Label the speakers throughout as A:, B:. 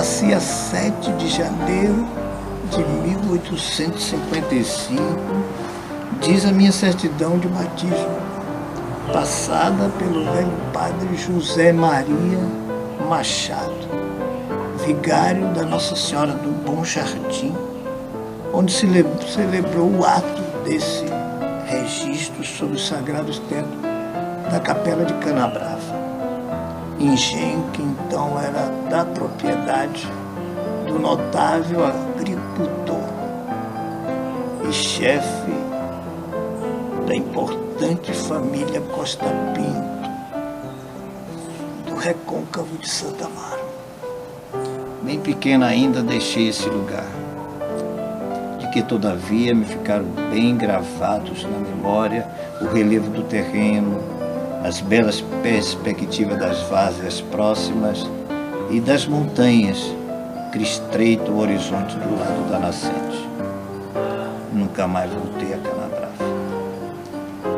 A: Nasci a 7 de janeiro de 1855, diz a minha certidão de batismo, passada pelo velho padre José Maria Machado, vigário da Nossa Senhora do Bom Jardim, onde se celebrou o ato desse registro sobre os sagrados tetos da Capela de Canabrava, engenho que então era da propriedade do notável agricultor e chefe da importante família Costa Pinto, do Recôncavo de Santa Amaro.
B: Bem pequena ainda deixei esse lugar, de que todavia me ficaram bem gravados na memória o relevo do terreno, as belas perspectivas das várzeas próximas e das montanhas que estreitam o horizonte do lado da nascente. Nunca mais voltei a Canabrava.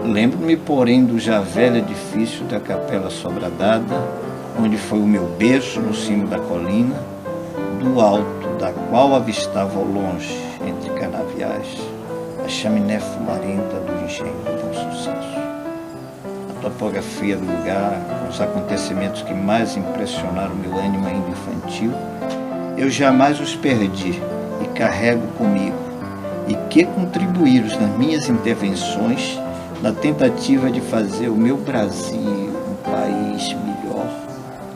B: Lembro-me, porém, do já velho edifício da Capela Sobradada, onde foi o meu berço no cimo da colina, do alto da qual avistava ao longe, entre canaviais, a chaminé fumarenta do engenho do Bom Sucesso. A topografia do lugar, os acontecimentos que mais impressionaram meu ânimo ainda infantil, eu jamais os perdi e carrego comigo, e que contribuíram nas minhas intervenções na tentativa de fazer o meu Brasil um país melhor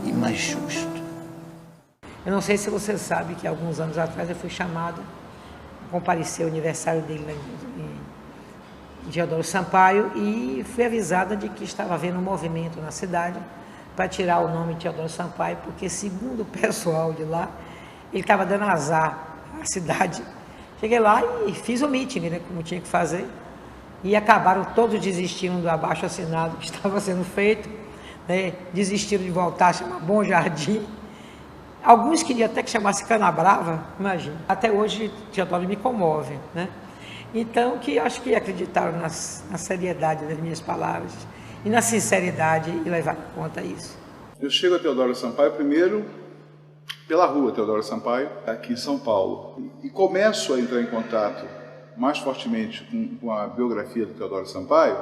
B: e mais justo.
C: Eu não sei se você sabe que alguns anos atrás eu fui chamada a comparecer ao aniversário dele lá em Teodoro Sampaio e fui avisada de que estava havendo um movimento na cidade para tirar o nome de Teodoro Sampaio, porque, segundo o pessoal de lá, ele estava dando azar à cidade. Cheguei lá e fiz o meeting, né, como tinha que fazer, e acabaram todos desistindo do abaixo-assinado que estava sendo feito, né, desistiram de voltar a chamar Bom Jardim. Alguns queriam até que chamasse Canabrava, imagina. Até hoje, Teodoro me comove, né? Então, que acho que acreditaram na seriedade das minhas palavras e na sinceridade e levaram em conta isso.
D: Eu chego a Teodoro Sampaio primeiro pela rua Teodoro Sampaio, aqui em São Paulo, e começo a entrar em contato mais fortemente com a biografia do Teodoro Sampaio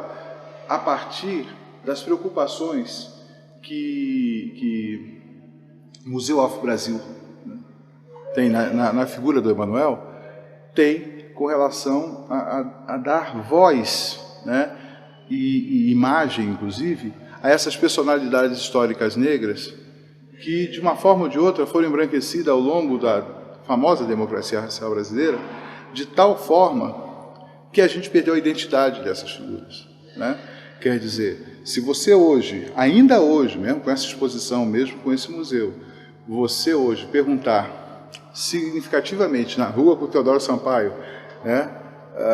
D: a partir das preocupações que o Museu Afro-Brasil, né, tem na figura do Emanuel, tem com relação a dar voz, né, e imagem, inclusive, a essas personalidades históricas negras que, de uma forma ou de outra, foram embranquecidas ao longo da famosa democracia racial brasileira, de tal forma que a gente perdeu a identidade dessas figuras, né? Quer dizer, se você hoje, ainda hoje, mesmo com essa exposição, mesmo com esse museu, você hoje perguntar significativamente na rua com o Teodoro Sampaio, né,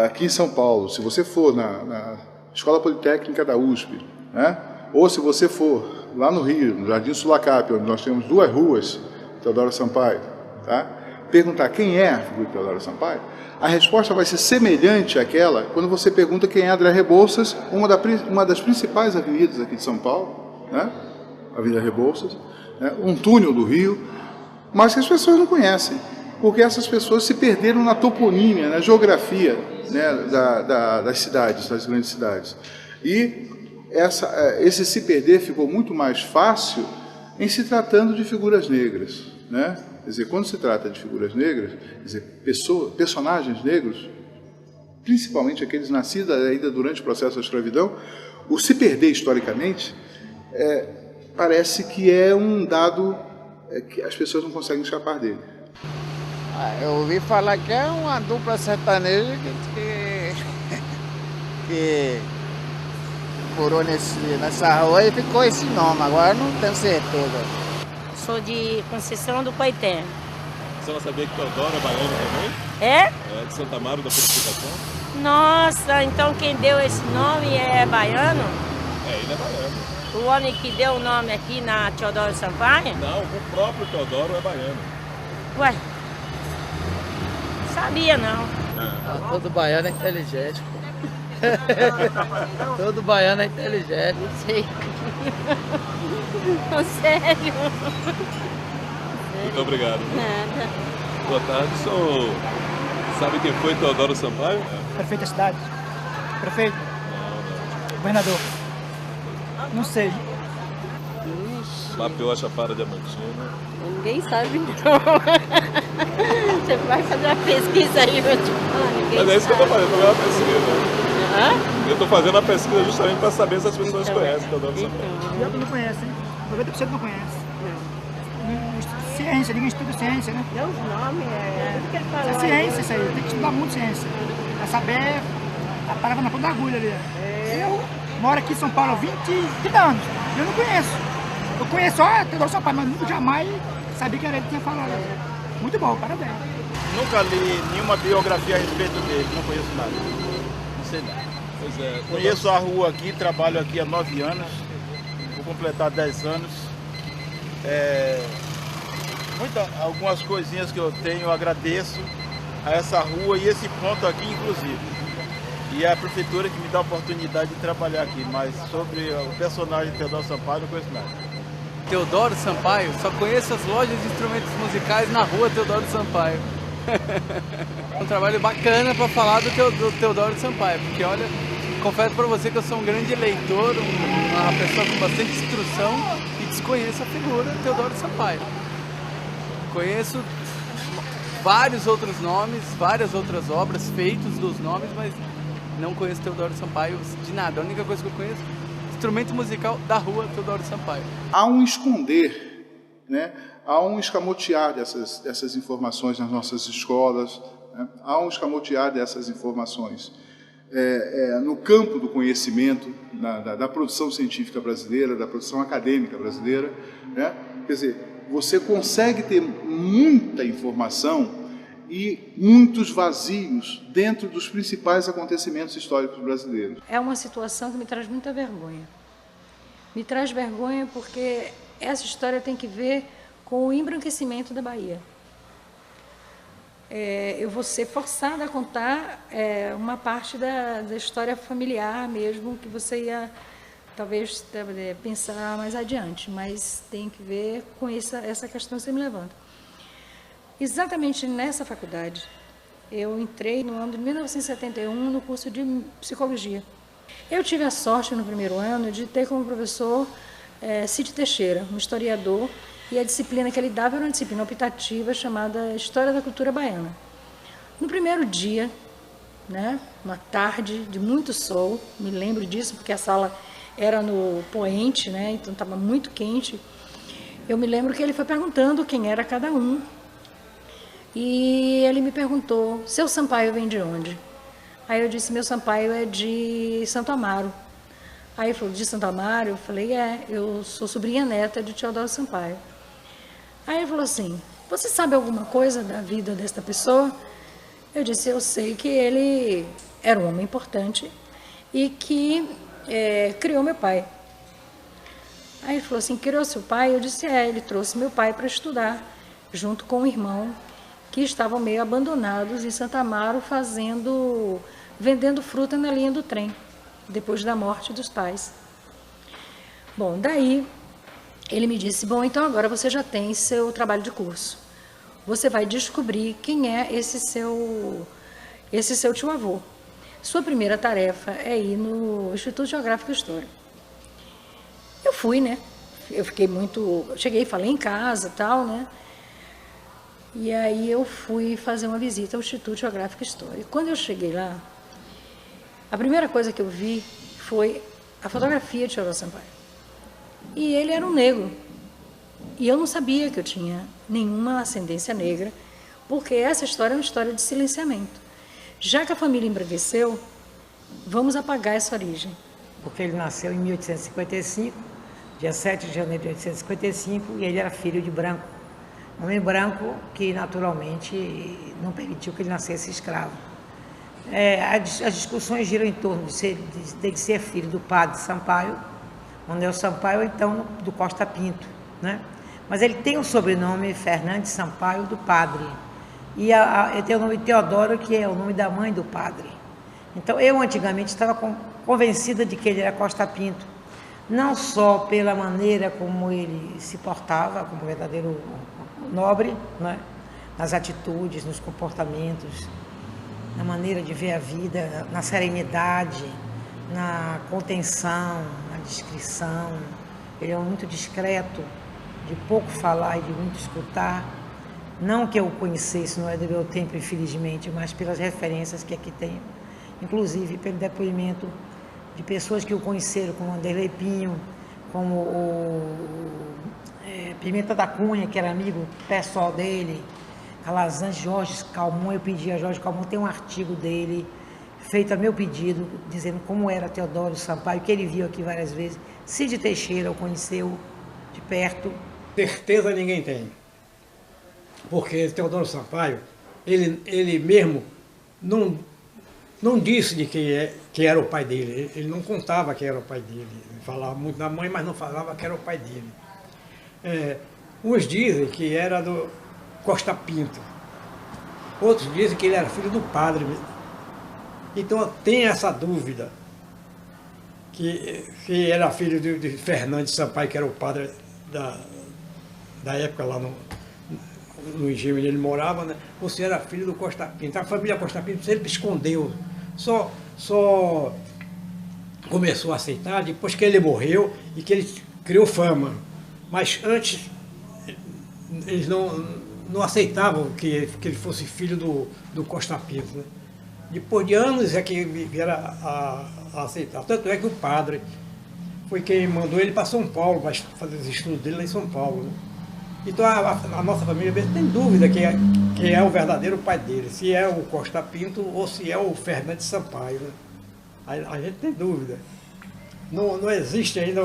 D: aqui em São Paulo, se você for na Escola Politécnica da USP, né, ou se você for lá no Rio, no Jardim Sulacap, onde nós temos duas ruas, Teodoro Sampaio, tá, perguntar quem é a figura de Teodoro Sampaio, a resposta vai ser semelhante àquela quando você pergunta quem é André Rebouças, uma das principais avenidas aqui de São Paulo, né, Avenida Rebouças, né, um túnel do Rio, mas que as pessoas não conhecem, porque essas pessoas se perderam na toponímia, na geografia, né, das cidades, das grandes cidades. E esse se perder ficou muito mais fácil em se tratando de figuras negras, né? Quer dizer, quando se trata de figuras negras, quer dizer, personagens negros, principalmente aqueles nascidos ainda durante o processo da escravidão, o se perder historicamente parece que é um dado que as pessoas não conseguem escapar dele.
E: Eu ouvi falar que é uma dupla sertaneja que morou nessa rua e ficou esse nome, agora não tenho certeza.
F: Sou de Conceição do Coité.
G: Você não sabia que Teodoro é baiano também?
F: É?
G: É de Santa Amaro da Purificação?
F: Nossa, então quem deu esse nome é baiano?
G: Ele é baiano.
F: O homem que deu o nome aqui na Teodoro Sampaio?
G: Não, o próprio Teodoro é baiano.
F: Ué, sabia não.
H: Todo baiano é inteligente, pô. Todo baiano é inteligente.
F: Não sei. Sério?
G: Muito obrigado.
F: Nada.
G: Boa tarde, senhor. Sabe quem foi Teodoro Sampaio?
I: Prefeito da cidade? Prefeito? Governador? Não sei.
G: Mapeou a Chapada Diamantina.
F: Ninguém sabe, não. Você vai fazer uma pesquisa aí, eu te falo.
G: Mas é isso que eu tô fazendo, eu tô fazendo uma pesquisa. Eu tô fazendo a pesquisa justamente para saber se as pessoas conhecem Teodoro Sampaio.
I: Pior que não conhece, hein? 90% não conhece. Ciência, ninguém estuda ciência, né?
F: Não, os nomes, tudo que ele falou.
I: É ciência isso aí, tem que estudar muito ciência. Pra saber a palavra na ponta da agulha ali. Eu moro aqui em São Paulo há 20 anos, eu não conheço. Eu conheço só Teodoro Sampaio, mas nunca jamais sabia que era ele que tinha falado. Muito bom, parabéns.
J: Nunca li nenhuma biografia a respeito dele, não conheço nada. Não sei nada.
G: Pois é.
J: Conheço a rua aqui, trabalho aqui há 9 anos, vou completar 10 anos. Algumas coisinhas que eu tenho, eu agradeço a essa rua e esse ponto aqui, inclusive. E é a prefeitura que me dá a oportunidade de trabalhar aqui, mas sobre o personagem Teodoro Sampaio não conheço nada.
H: Teodoro Sampaio, só conheço as lojas de instrumentos musicais na rua Teodoro Sampaio. Um trabalho bacana para falar do Teodoro Sampaio, porque olha, confesso para você que eu sou um grande leitor, uma pessoa com bastante instrução e desconheço a figura Teodoro Sampaio. Conheço vários outros nomes, várias outras obras feitas dos nomes, mas não conheço Teodoro Sampaio de nada. A única coisa que eu conheço é instrumento musical da rua Teodoro Sampaio.
D: Há um esconder, né? Há um escamotear dessas informações nas nossas escolas, né? Há um escamotear dessas informações no campo do conhecimento, da produção científica brasileira, da produção acadêmica brasileira, né? Quer dizer, você consegue ter muita informação e muitos vazios dentro dos principais acontecimentos históricos brasileiros.
K: É uma situação que me traz muita vergonha. Me traz vergonha porque essa história tem que ver com o embranquecimento da Bahia. Eu vou ser forçada a contar uma parte da história familiar mesmo, que você ia talvez pensar mais adiante, mas tem que ver com essa questão que você me levanta. Exatamente nessa faculdade, eu entrei no ano de 1971 no curso de psicologia. Eu tive a sorte no primeiro ano de ter como professor Cid Teixeira, um historiador, e a disciplina que ele dava era uma disciplina optativa chamada História da Cultura Baiana. No primeiro dia, né, uma tarde de muito sol, me lembro disso porque a sala era no poente, né, então estava muito quente. Eu me lembro que ele foi perguntando quem era cada um. E ele me perguntou, seu Sampaio vem de onde? Aí eu disse, meu Sampaio é de Santo Amaro. Aí ele falou, de Santo Amaro? Eu falei, eu sou sobrinha neta de Teodoro Sampaio. Aí ele falou assim, você sabe alguma coisa da vida desta pessoa? Eu disse, eu sei que ele era um homem importante e que criou meu pai. Aí ele falou assim, criou seu pai? Eu disse, ele trouxe meu pai para estudar, junto com um irmão, que estavam meio abandonados em Santo Amaro, vendendo fruta na linha do trem, depois da morte dos pais. Bom, daí ele me disse, bom, então agora você já tem seu trabalho de curso. Você vai descobrir quem é esse seu tio-avô. Sua primeira tarefa é ir no Instituto Geográfico e História. Eu fui, né? Eu cheguei, falei em casa e tal, né? E aí eu fui fazer uma visita ao Instituto Geográfico e História. E quando eu cheguei lá, a primeira coisa que eu vi foi a fotografia de Teodoro Sampaio. E ele era um negro. E eu não sabia que eu tinha nenhuma ascendência negra, porque essa história é uma história de silenciamento. Já que a família embranqueceu, vamos apagar essa origem.
C: Porque ele nasceu em 1855, dia 7 de janeiro de 1855, e ele era filho de branco. Um homem branco que, naturalmente, não permitiu que ele nascesse escravo. As discussões giram em torno de ser filho do padre Sampaio, Manuel Sampaio, ou então do Costa Pinto, né? Mas ele tem o sobrenome Fernandes Sampaio do padre. E ele tem o nome Teodoro, que é o nome da mãe do padre. Então, eu antigamente estava convencida de que ele era Costa Pinto. não só pela maneira como ele se portava, como verdadeiro nobre, né? Nas atitudes, nos comportamentos, na maneira de ver a vida, na serenidade, na contenção, na discrição. Ele é muito discreto, de pouco falar e de muito escutar. Não que eu o conhecesse, não é do meu tempo, infelizmente, mas pelas referências que aqui tenho. Inclusive pelo depoimento de pessoas que o conheceram, como Anderlei Pinho, como o Pimenta da Cunha, que era amigo pessoal dele, Calazans, Jorge Calmon. Eu pedi a Jorge Calmon, tem um artigo dele, feito a meu pedido, dizendo como era Teodoro Sampaio, que ele viu aqui várias vezes. Cid Teixeira o conheceu de perto.
L: Certeza ninguém tem, porque Teodoro Sampaio, ele mesmo não disse de quem era o pai dele, ele não contava quem era o pai dele, ele falava muito da mãe, mas não falava que era o pai dele. Uns dizem que era do Costa Pinto, outros dizem que ele era filho do padre. Então tem essa dúvida, que era filho de Fernandes Sampaio, que era o padre da época lá no engenho onde ele morava, né? Ou se era filho do Costa Pinto. A família Costa Pinto sempre escondeu, só começou a aceitar depois que ele morreu e que ele criou fama. Mas antes eles não aceitavam que ele fosse filho do Costa Pinto, né? Depois de anos é que vieram a aceitar. Tanto é que o padre foi quem mandou ele para São Paulo, para fazer os estudos dele lá em São Paulo, né? Então a nossa família tem dúvida quem é o verdadeiro pai dele, se é o Costa Pinto ou se é o Fernandes Sampaio, né? A gente tem dúvida. Não existe ainda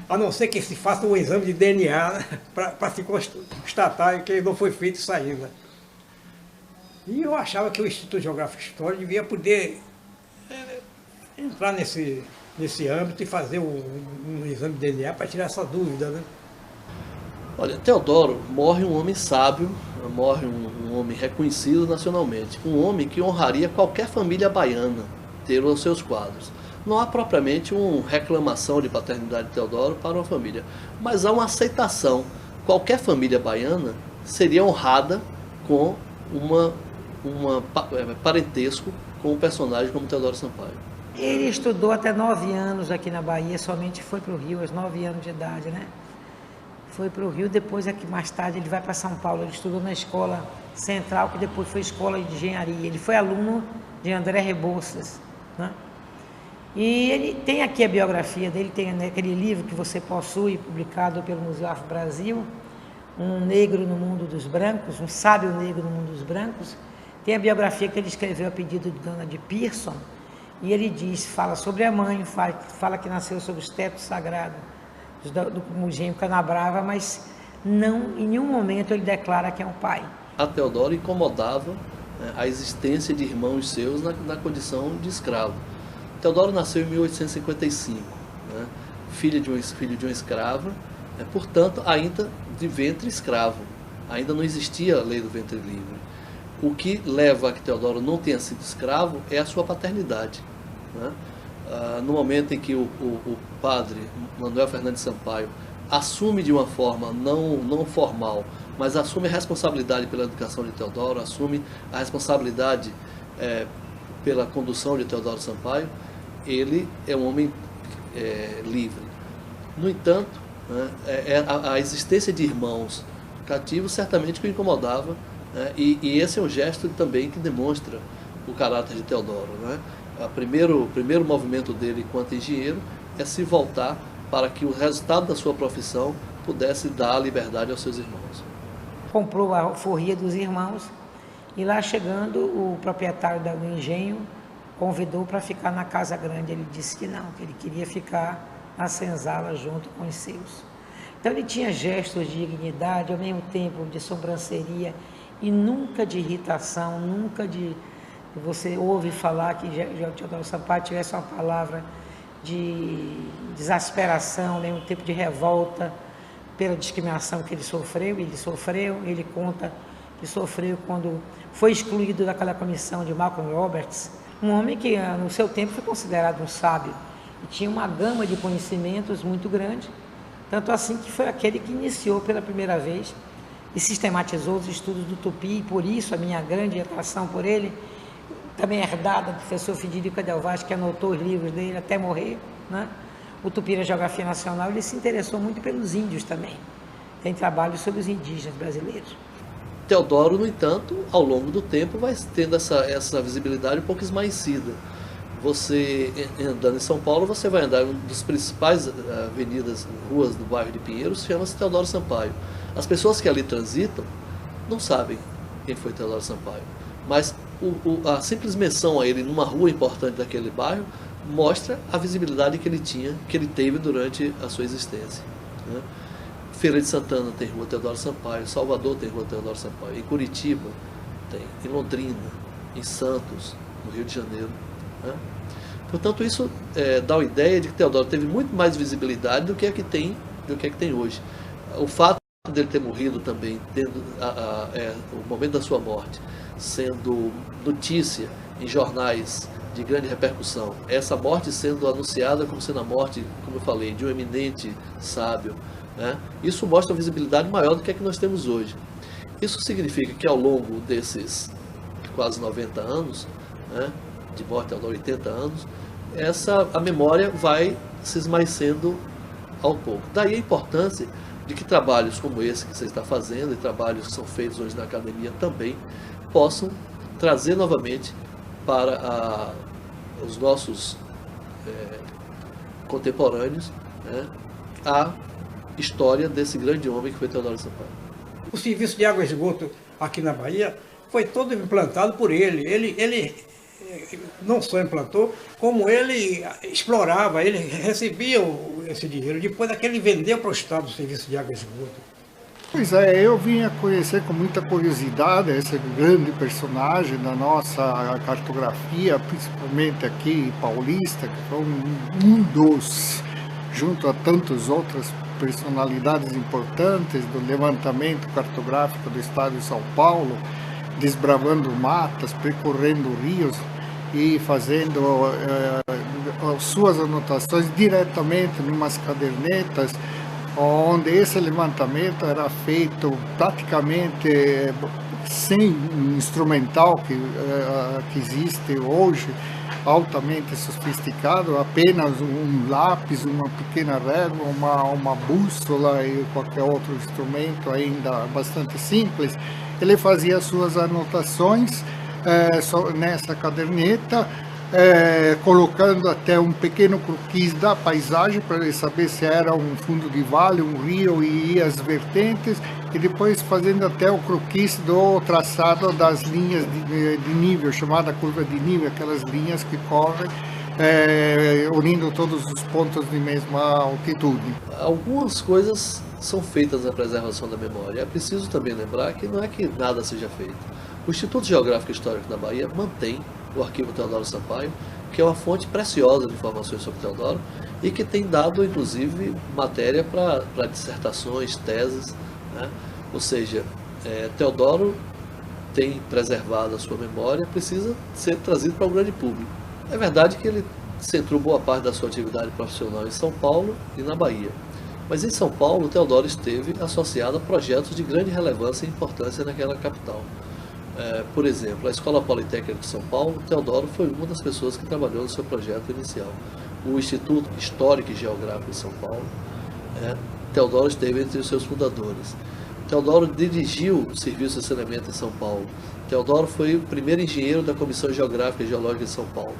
L: a não ser que se faça um exame de DNA, né? Para se constatar que não foi feito isso ainda. E eu achava que o Instituto Geográfico e História devia poder entrar nesse âmbito e fazer um exame de DNA para tirar essa dúvida, né?
M: Olha, Teodoro morre um homem sábio, morre um homem reconhecido nacionalmente, um homem que honraria qualquer família baiana ter os seus quadros. Não há propriamente uma reclamação de paternidade de Teodoro para uma família, mas há uma aceitação. Qualquer família baiana seria honrada com parentesco com um personagem como Teodoro Sampaio.
C: Ele estudou até 9 anos aqui na Bahia, somente foi para o Rio aos 9 anos de idade, né? Foi para o Rio, depois é que mais tarde ele vai para São Paulo. Ele estudou na Escola Central, que depois foi Escola de Engenharia. Ele foi aluno de André Rebouças, né? E ele tem aqui a biografia dele, tem aquele livro que você possui, publicado pelo Museu Afro Brasil, Um Negro no Mundo dos Brancos, Um Sábio Negro no Mundo dos Brancos. Tem a biografia que ele escreveu a pedido de Dona de Pearson, e ele fala sobre a mãe, fala que nasceu sob os tetos sagrados do Engenho Canabrava, mas não, em nenhum momento ele declara que é um pai.
M: A Teodoro incomodava a existência de irmãos seus na condição de escravo. Teodoro nasceu em 1855, né? filho de uma escrava, portanto ainda de ventre escravo, ainda não existia a lei do ventre livre. O que leva a que Teodoro não tenha sido escravo é a sua paternidade, né? No momento em que o padre Manuel Fernandes Sampaio assume de uma forma não formal, mas assume a responsabilidade pela educação de Teodoro, assume a responsabilidade pela condução de Teodoro Sampaio, ele é um homem livre. No entanto, né, a existência de irmãos cativos certamente que o incomodava, né, e esse é um gesto também que demonstra o caráter de Teodoro, né? O primeiro movimento dele enquanto engenheiro é se voltar para que o resultado da sua profissão pudesse dar liberdade aos seus irmãos.
C: Comprou a alforria dos irmãos e lá chegando o proprietário do engenho convidou para ficar na Casa Grande. Ele disse que não, que ele queria ficar na senzala junto com os seus. Então ele tinha gestos de dignidade, ao mesmo tempo de sobranceria e nunca de irritação, nunca de... Você ouve falar que Teodoro Sampaio tivesse uma palavra de exasperação, ao mesmo tempo de revolta pela discriminação que ele sofreu. Ele conta que sofreu quando foi excluído daquela comissão de Malcolm Roberts, um homem que no seu tempo foi considerado um sábio. e tinha uma gama de conhecimentos muito grande, tanto assim que foi aquele que iniciou pela primeira vez e sistematizou os estudos do Tupi, e por isso a minha grande atração por ele, também herdada do professor Federico Del Vaz, que anotou os livros dele até morrer, né? O Tupi na Geografia Nacional, ele se interessou muito pelos índios também. Tem trabalhos sobre os indígenas brasileiros.
M: Teodoro, no entanto, ao longo do tempo vai tendo essa visibilidade um pouco esmaecida. Você, andando em São Paulo, você vai andar em uma das principais avenidas, ruas do bairro de Pinheiros, chama-se Teodoro Sampaio. As pessoas que ali transitam não sabem quem foi Teodoro Sampaio, mas a simples menção a ele numa rua importante daquele bairro mostra a visibilidade que ele tinha, que ele teve durante a sua existência, né? Feira de Santana tem rua Teodoro Sampaio, Salvador tem rua Teodoro Sampaio, em Curitiba tem, em Londrina, em Santos, no Rio de Janeiro, né? Portanto, isso dá uma ideia de que Teodoro teve muito mais visibilidade do que é que tem hoje. O fato dele ter morrido também, tendo o momento da sua morte, sendo notícia em jornais de grande repercussão, essa morte sendo anunciada como sendo a morte, como eu falei, de um eminente sábio, né? Isso mostra uma visibilidade maior do que a que nós temos hoje. Isso significa que ao longo desses quase 90 anos, né, de morte aos 80 anos, a memória vai se esmaecendo ao pouco. Daí a importância de que trabalhos como esse que você está fazendo, e trabalhos que são feitos hoje na academia também, possam trazer novamente para os nossos contemporâneos, né, a história desse grande homem que foi Teodoro Sampaio.
L: O serviço de água e esgoto aqui na Bahia foi todo implantado por ele. Ele não só implantou, como ele explorava, ele recebia esse dinheiro. Depois ele vendeu para o Estado o serviço de água e esgoto.
N: Pois é, eu vim a conhecer com muita curiosidade esse grande personagem da nossa cartografia, principalmente aqui paulista, que foi um dos, junto a tantas outras personalidades importantes do levantamento cartográfico do estado de São Paulo, desbravando matas, percorrendo rios e fazendo suas anotações diretamente em umas cadernetas, onde esse levantamento era feito praticamente sem instrumental que existe hoje, altamente sofisticado, apenas um lápis, uma pequena régua, uma bússola e qualquer outro instrumento ainda bastante simples. Ele fazia suas anotações nessa caderneta, colocando até um pequeno croquis da paisagem para ele saber se era um fundo de vale, um rio e as vertentes, e depois fazendo até o croquis do traçado das linhas de nível, chamada curva de nível, aquelas linhas que correm unindo todos os pontos de mesma altitude.
M: Algumas coisas são feitas na preservação da memória. É preciso também lembrar que não é que nada seja feito. O Instituto Geográfico e Histórico da Bahia mantém o arquivo Teodoro Sampaio, que é uma fonte preciosa de informações sobre Teodoro e que tem dado, inclusive, matéria para dissertações, teses, né? Ou seja, Teodoro tem preservado a sua memória, precisa ser trazido para o grande público. É verdade que ele centrou boa parte da sua atividade profissional em São Paulo e na Bahia. Mas em São Paulo, Teodoro esteve associado a projetos de grande relevância e importância naquela capital. Por exemplo, a Escola Politécnica de São Paulo, Teodoro foi uma das pessoas que trabalhou no seu projeto inicial. O Instituto Histórico e Geográfico de São Paulo, Teodoro esteve entre os seus fundadores. Teodoro dirigiu o Serviço de Saneamento em São Paulo. Teodoro foi o primeiro engenheiro da Comissão Geográfica e Geológica de São Paulo.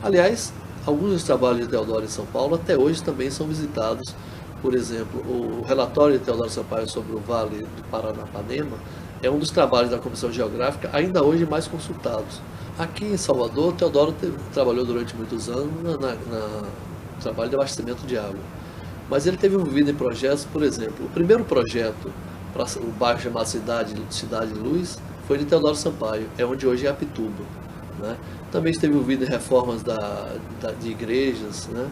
M: Aliás, alguns dos trabalhos de Teodoro em São Paulo até hoje também são visitados. Por exemplo, o relatório de Teodoro Sampaio sobre o Vale do Paranapanema é um dos trabalhos da Comissão Geográfica ainda hoje mais consultados. Aqui em Salvador, Teodoro trabalhou durante muitos anos no trabalho de abastecimento de água. Mas ele teve envolvido em projetos, por exemplo, o primeiro projeto para o bairro chamado Cidade Luz foi de Teodoro Sampaio, é onde hoje é Apituba, né? Também esteve envolvido em reformas de igrejas, né?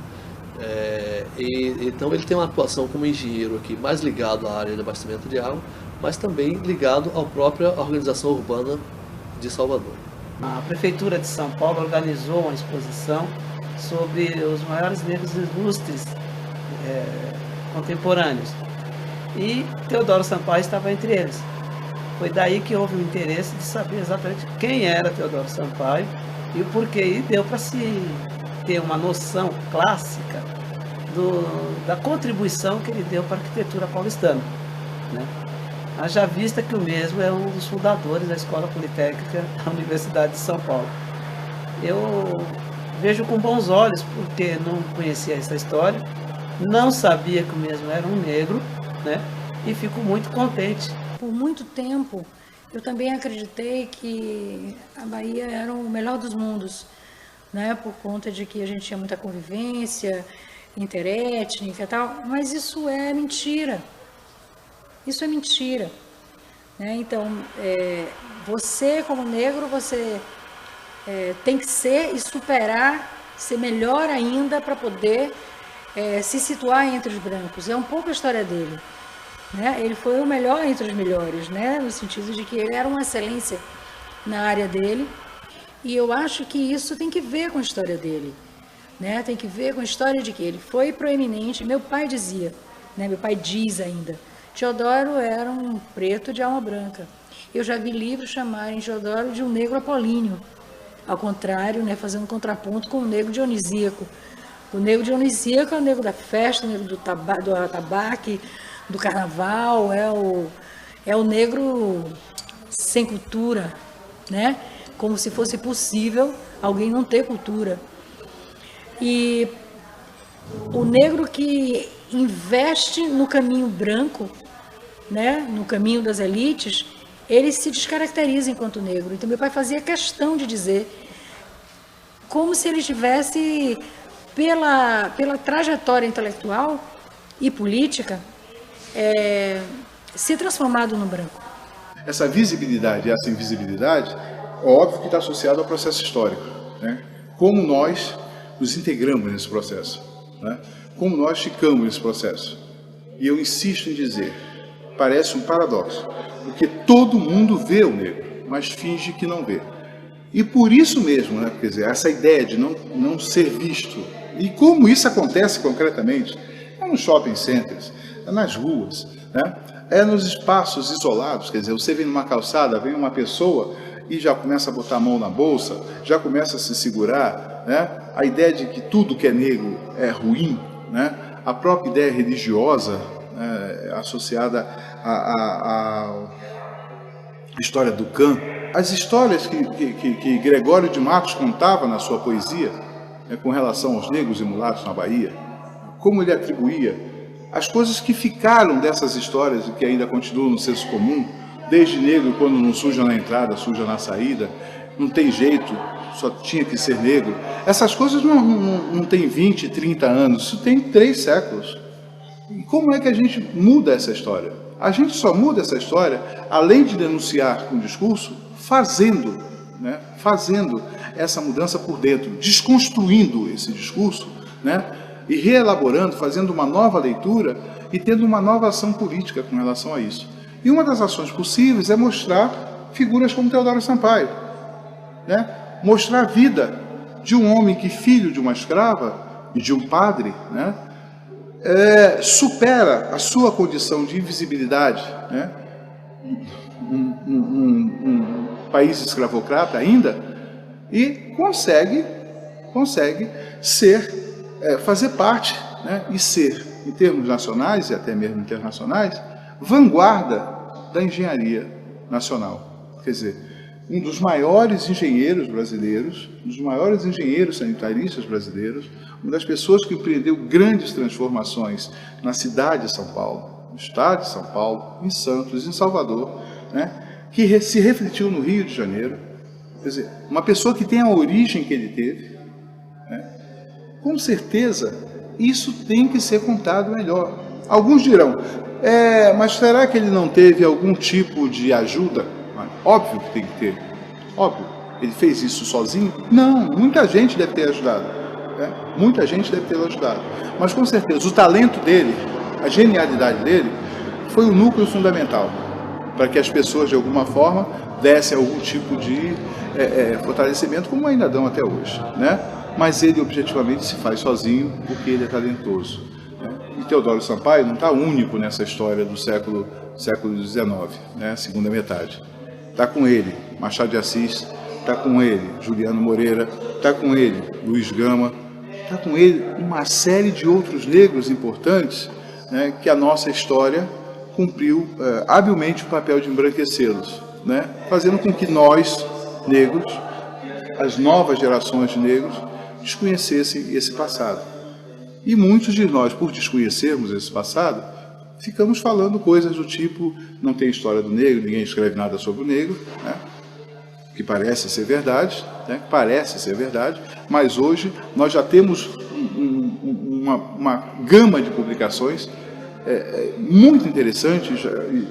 M: Então ele tem uma atuação como engenheiro aqui, mais ligado à área de abastecimento de água, mas também ligado à própria organização urbana de Salvador.
O: A Prefeitura de São Paulo organizou uma exposição sobre os maiores negros ilustres contemporâneos. E Teodoro Sampaio estava entre eles. Foi daí que houve o interesse de saber exatamente quem era Teodoro Sampaio e o porquê. E deu para se ter uma noção clássica da contribuição que ele deu para a arquitetura paulistana, né? Haja vista que o mesmo é um dos fundadores da Escola Politécnica da Universidade de São Paulo. Eu vejo com bons olhos, porque não conhecia essa história, não sabia que o mesmo era um negro, né? E fico muito contente.
K: Por muito tempo, eu também acreditei que a Bahia era o melhor dos mundos, né? Por conta de que a gente tinha muita convivência interétnica e tal, mas isso é mentira. Isso é mentira, né? Então, você como negro, você tem que ser e superar, ser melhor ainda para poder se situar entre os brancos. É um pouco a história dele, né? Ele foi o melhor entre os melhores, né? No sentido de que ele era uma excelência na área dele, e eu acho que isso tem que ver com a história dele, né? Tem que ver com a história de que ele foi proeminente. Meu pai dizia, né? Meu pai diz ainda, Teodoro era um preto de alma branca. Eu já vi livros chamarem Teodoro de um negro apolíneo, ao contrário, né? Fazendo contraponto com o negro dionisíaco. O negro dionisíaco é o negro da festa, o negro do atabaque, do carnaval, é o negro sem cultura, né? Como se fosse possível alguém não ter cultura. E o negro que investe no caminho branco, né, no caminho das elites, ele se descaracteriza enquanto negro. Então meu pai fazia questão de dizer, como se ele tivesse, pela trajetória intelectual e política, se transformado no branco.
D: Essa visibilidade, essa invisibilidade, óbvio que está associada ao processo histórico, né? Como nós nos integramos nesse processo, né? Como nós ficamos nesse processo. E eu insisto em dizer, parece um paradoxo, porque todo mundo vê o negro, mas finge que não vê. E por isso mesmo, né, quer dizer, essa ideia de não ser visto, e como isso acontece concretamente, é nos shopping centers, é nas ruas, né? É nos espaços isolados, quer dizer, você vem numa calçada, vem uma pessoa e já começa a botar a mão na bolsa, já começa a se segurar, né? A ideia de que tudo que é negro é ruim, né? A própria ideia religiosa, né, associada à história do Cã, as histórias que Gregório de Matos contava na sua poesia, né, com relação aos negros e mulatos na Bahia, como ele atribuía as coisas que ficaram dessas histórias e que ainda continuam no senso comum, desde negro quando não suja na entrada, suja na saída, não tem jeito, só tinha que ser negro. Essas coisas não tem 20, 30 anos, isso tem 3 séculos. E como é que a gente muda essa história? A gente só muda essa história, além de denunciar com o discurso, fazendo, né? Fazendo essa mudança por dentro, desconstruindo esse discurso, né? E reelaborando, fazendo uma nova leitura e tendo uma nova ação política com relação a isso. E uma das ações possíveis é mostrar figuras como Teodoro Sampaio, né? Mostrar a vida de um homem que, filho de uma escrava e de um padre, né? Supera a sua condição de invisibilidade, né? Um país escravocrata ainda, e consegue ser, fazer parte, né? E ser, em termos nacionais e até mesmo internacionais, vanguarda da engenharia nacional. Quer dizer, um dos maiores engenheiros brasileiros, um dos maiores engenheiros sanitaristas brasileiros, uma das pessoas que empreendeu grandes transformações na cidade de São Paulo, no estado de São Paulo, em Santos, em Salvador, né, que se refletiu no Rio de Janeiro. Quer dizer, uma pessoa que tem a origem que ele teve, né, com certeza isso tem que ser contado melhor. Alguns dirão, mas será que ele não teve algum tipo de ajuda? Óbvio que tem que ter, óbvio. Ele fez isso sozinho? Não, muita gente deve ter ajudado, né? Muita gente deve ter ajudado. Mas com certeza o talento dele, a genialidade dele, foi o núcleo fundamental para que as pessoas de alguma forma dessem algum tipo de fortalecimento, como ainda dão até hoje, né? mas ele objetivamente se faz sozinho porque ele é talentoso. E Teodoro Sampaio não está único nessa história do século XIX, né, segunda metade. Está com ele Machado de Assis, está com ele Juliano Moreira, está com ele Luiz Gama, está com ele uma série de outros negros importantes, né, que a nossa história cumpriu habilmente o papel de embranquecê-los, né, fazendo com que nós, negros, as novas gerações de negros, desconhecessem esse passado. E muitos de nós, por desconhecermos esse passado, ficamos falando coisas do tipo: não tem história do negro, ninguém escreve nada sobre o negro, né? Que parece ser verdade, né? Parece ser verdade, mas hoje nós já temos uma gama de publicações muito interessante,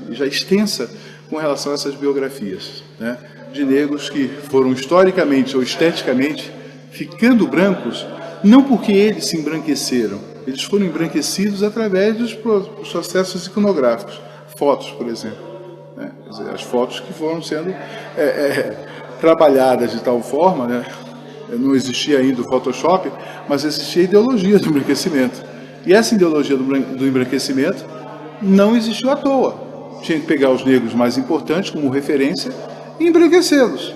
D: já extensa, com relação a essas biografias, né? De negros que foram historicamente ou esteticamente ficando brancos, não porque eles se embranqueceram, eles foram embranquecidos através dos processos iconográficos, fotos, por exemplo, né? Quer dizer, as fotos que foram sendo trabalhadas de tal forma, né? Não existia ainda o Photoshop, mas existia a ideologia do embranquecimento. E essa ideologia do embranquecimento não existiu à toa. Tinha que pegar os negros mais importantes como referência e embranquecê-los,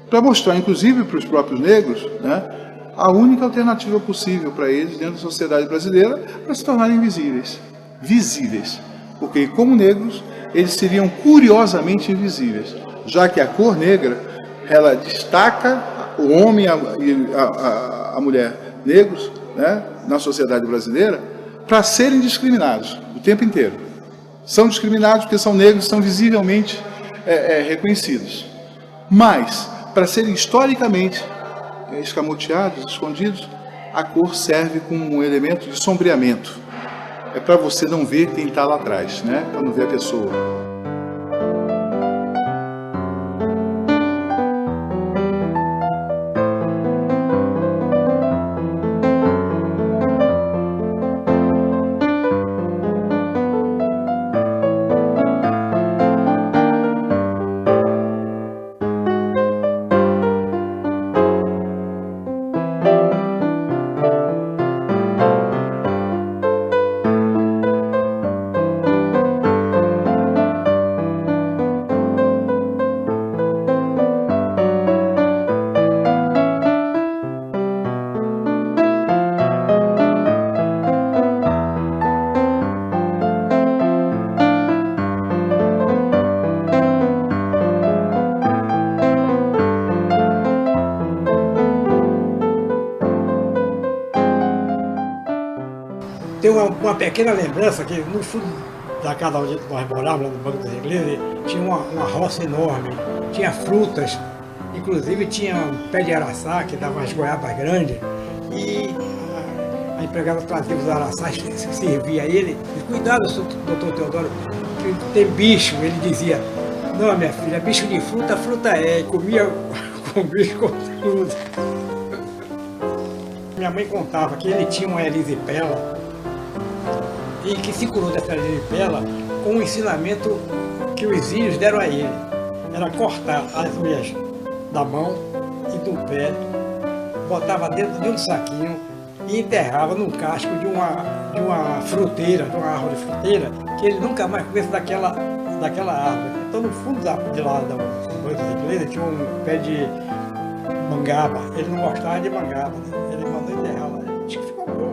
D: para mostrar, inclusive, para os próprios negros, né, a única alternativa possível para eles dentro da sociedade brasileira para se tornarem visíveis. Porque, como negros, eles seriam curiosamente invisíveis, já que a cor negra, ela destaca o homem e a mulher negros, né, na sociedade brasileira, para serem discriminados o tempo inteiro. São discriminados porque são negros, são visivelmente reconhecidos. Mas, para serem historicamente escamoteados, escondidos, a cor serve como um elemento de sombreamento. É para você não ver quem está lá atrás, né? Para não ver a pessoa.
L: Tem uma pequena lembrança que no fundo da casa onde nós morávamos, no Banco das Iglesias, tinha uma roça enorme, tinha frutas, inclusive tinha um pé de araçá que dava umas goiabas grandes, e a empregada trazia os araçás, servia a ele, e cuidado, doutor Teodoro, que tem bicho, ele dizia: não, minha filha, bicho de fruta, fruta é, e comia com bicho com fruta. Minha mãe contava que ele tinha uma erisipela, e que se curou dessa erisipela com um ensinamento que os índios deram a ele. Era cortar as unhas da mão e do pé, botava dentro de um saquinho e enterrava no casco de uma fruteira, de uma árvore fruteira, que ele nunca mais comesse daquela árvore. Então, no fundo de lá da igreja tinha um pé de mangaba. Ele não gostava de mangaba, né? Ele mandou enterrar lá. Acho que ficou morto.